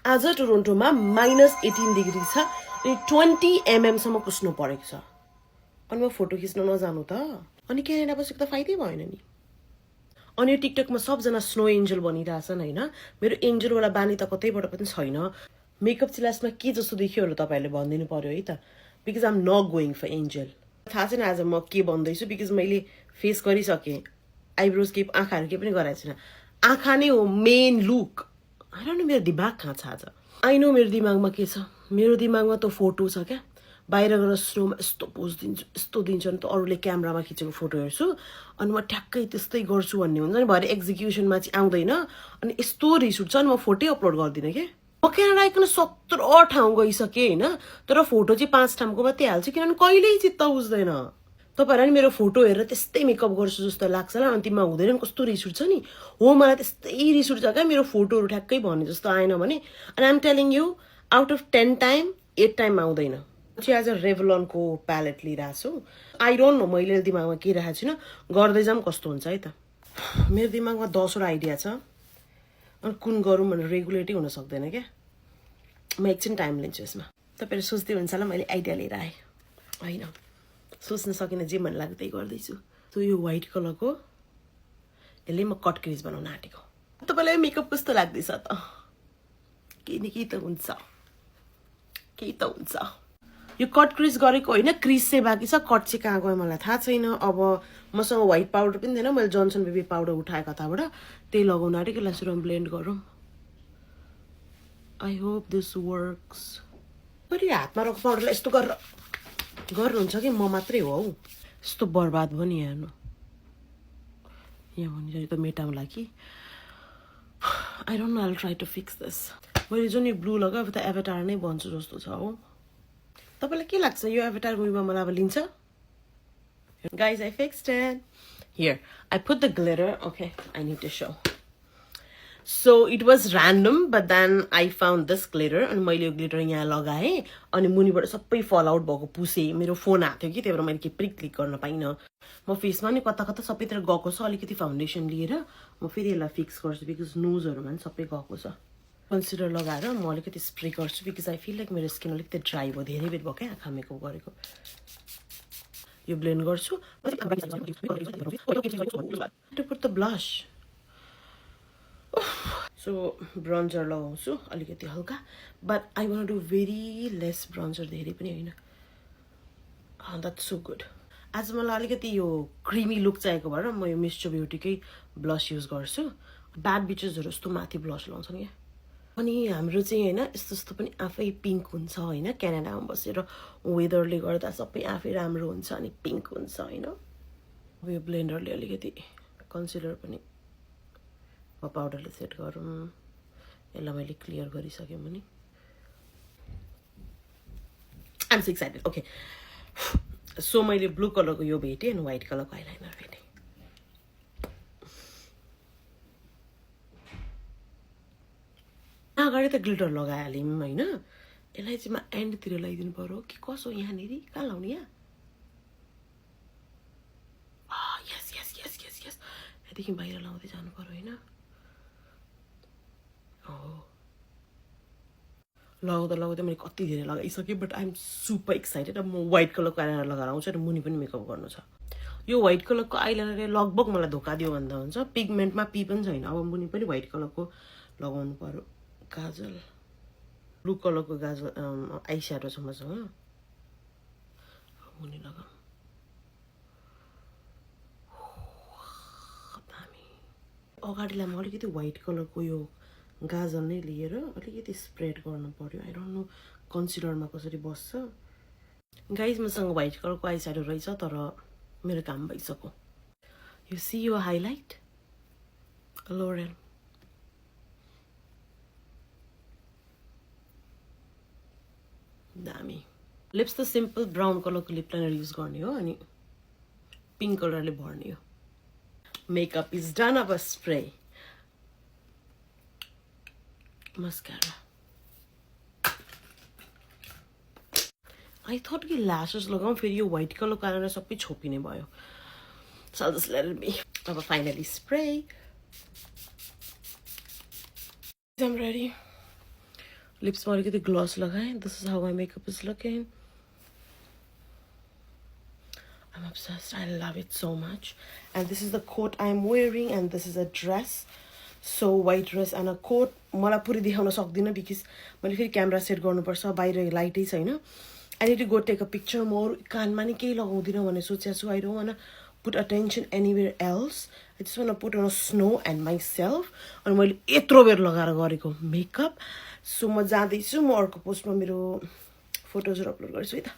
आज टोरोन्टोमा -18 डिग्री छ अनि 20 mm सम्म कुस्नु परेको छ अनि म फोटो खिच्न नजानु त अनि क्यानाडा बसेको त फाइदै भएन नि अनि टिकटकमा सबजना स्नो एन्जल बनिरहेछन् हैन मेरो एन्जल वाला बानी त कतैबाट पनि छैन मेकअप चिलासमा के जस्तो देखियो होला तपाईहरुले भनिदिनु पर्यो है त because I am not going for angel थाहा छैन आज म के भन्दैछु बिकज मैले फेस गरिसके आइब्रोज के आँखाहरु के पनि गराएको छैन आँखा नै हो main look I don't no मेरो दिमाग कहाँ छ आज आई नो मेरो दिमागमा के छ मेरो दिमागमा त फोटो छ क्या बाहिर गएर स्नोमा यस्तो पोज दिन्छु यस्तो दिन्छु अनि त अरूले क्यामेरामा खिचेको फोटो हेर्छु अनि म ठ्याक्कै त्यस्तै गर्छु भन्ने हुन्छ नि भरे एक्जिक्युसनमा चाहिँ आउँदैन अनि यस्तो रिस उठ्छ अनि म फोटै अपलोड गर्दिनँ के म क्यानाडा आइकन 17 ठाउँ गइसकेँ होइन तर फोटो चाहिँ 5 ठाउँको मात्रै हाल्छु किनभने कहिल्यै चित्त बुझ्दैन तपाईहरु नि मेरो फोटो हेरेर त्यस्तै मेकअप गर्छु जस्तो लाग्छ होला अनि तिमीमा हुँदैन कस्तो रिस उठ्छ नि हो मलाई त्यस्तै रिस उठ्छ क्या मेरो फोटोहरु ठ्याक्कै भने जस्तो आएन भने and I am telling you out of 10 time 8 time आउँदैन चाहिँ आज रेभलनको प्यालेट लिइरहेको छु आई डोन्ट नो मैले दिमागमा के राखेको छैन गर्दै जाम कस्तो हुन्छ है त मेरो दिमागमा 10 वटा आइडिया छ अनि कुन गरौँ भनेर रेगुलेटै हुन सक्दैन क्या म एकछिन टाइम लिन्छु यसमा तपाईहरु सोच्दै हुन्छ होला मैले आइडिया लिएर आएँ हैन सोच्न सकिन जे मन लाग्दै गर्दैछु त्यो यो व्हाइट कलरको यसले म कट क्रिज बनाउन आँटेको तपाईलाई मेकअप कस्तो लाग्दैछ त केही न केही त हुन्छ केही त हुन्छ यो कट क्रिज गरेको होइन क्रिज चाहिँ बाँकी छ कट चाहिँ कहाँ गयो मलाई थाहा छैन अब मसँग व्हाइट पाउडर पनि थिएन मैले जोन्सन बेबी पाउडर उठाएको कताबाट त्यही लगाउन आँटेको यसलाई सुरु ब्लेन्ड गरौँ आई होप दिस वर्क्स फेरि हातमा राखेको पाउडरलाई यस्तो गरेर गर्नुहुन्छ कि म मात्रै हो हौ यस्तो बर्बाद भयो नि हेर्नु यहाँ भनिरहेको त मेटाउला कि I don't know I will try to fix this मैले जुन यो ब्लू लगाएको त एभाटार नै भन्छु जस्तो छ हौ तपाईलाई के लाग्छ यो एभाटार मुभीमा मलाई अब लिन्छ guys I fixed it here I put the glitter okay I need to show So it was random, but then I found this glitter and मैले यो ग्लिटर यहाँ लगाएँ अनि मुनिबाट सबै फल आउट भएको पुसे मेरो फोन आएको थियो कि त्यही भएर मैले के पनि क्लिक गर्न पाइनँ म फेसमा नि कता कता सबैतिर गएको छ अलिकति फाउन्डेसन लिएर म फेरि यसलाई फिक्स गर्छु बिकज नोजहरुमा नि सबै गएको छ कन्सिलर लगाएर म अलिकति स्प्रे गर्छु बिकज आई फिल लाइक मेरो स्किन अलिकति ड्राई भयो धेरै बेर भयो क्या आँखा मेकअप गरेको यो ब्लेन्ड गर्छु to put the blush so bronzer लगाउँछु अलिकति हल्का but I want to do very less bronzer धेरै पनि हैन that's so good आज मलाई अलिकति यो क्रीमी लुक चाहिएको भएर म यो मिस्टर ब्युटीकै ब्लश युज गर्छु ब्याड बिचेसहरु जस्तो माथि ब्लश लाउँछन् के अनि हाम्रो चाहिँ हैन यस्तो यस्तो पनि आफै पिंक हुन्छ हैन क्यानाडामा बसेर वेदरले गर्दा सबै आफै राम्रो हुन्छ अनि पिंक हुन्छ हैन यो ब्लेन्डरले अलिकति कन्सिलर पनि पाउडरले सेट गरौँ यसलाई मैले क्लियर गरिसके पनि I am so excited okay so मैले ब्लू कलरको यो भेटेँ अनि व्हाइट कलरको आइलाइनर भेटेँ अगाडि त ग्लिटर लगाइहाल्यौँ हैन यसलाई चाहिँ म एन्डतिर लगाइदिनु पर्यो कि कसो यहाँनिर कहाँ लाउने यहाँ यस यस यस यस यस यहाँदेखि बाहिर लाउँदै जानु पर्यो हैन लगाउँदा मैले कति धेरै लगाइसकेँ but I am super excited अब म व्हाइट कलरको आइलाइनर लगाएर आउँछु र मुनि पनि मेकअप गर्नु छ यो व्हाइट कलरको आइलाइनरले लगभग मलाई धोका दियो भन्दा हुन्छ पिगमेन्टमा पी पनि छैन अब मुनि पनि व्हाइट कलरको लगाउनु पर्यो काजल ब्लू कलरको गाजल आई स्याडो छ मसँग मुनि लगाऊ अगाडिलाई म अलिकति व्हाइट कलरको यो गाजल नै लिएर अलिकति स्प्रेड गर्नु पर्यो आई डोन्ट नो कन्सिलरमा कसरी बस्छ गाइज मसँग व्हाइट कलरको आई स्याडो रहेछ तर मेरो काम भइसक्यो यु सी यो हाइलाइट लोरेल दामी लिप्स त सिम्पल ब्राउन कलरको लिप लाइनर युज गर्ने हो अनि पिंक कलरले भर्ने हो makeup is done अब spray mascara I thought कि lashes लगाऊं फेरि यो व्हाइट कलर कारण सबै छोपिने भयो so I'll just let it be अब finally spray I'm ready लिप्समा अलिकति ग्लस लगाएँ. This is how my makeup is looking. I'm obsessed. I love it so much. And this is the coat I'm wearing, and this is a dress. So white dress and a coat. मलाई पुरै देखाउन सक्दिनँ because मैले फेरि camera set गर्नुपर्छ, बाहिर लाइटै छैन. I need to go take a picture more. कानमा नि केही लगाउँदिनँ भनेर सोचेको छु. I don't want to put attention anywhere else. I just want to put on a snow and myself. अनि मैले यत्रो बेर लगाएर गरेको मेकअप. So म जाँदैछु. म अर्को पोस्टमा मेरो फोटोजहरू अपलोड गर्छु है त.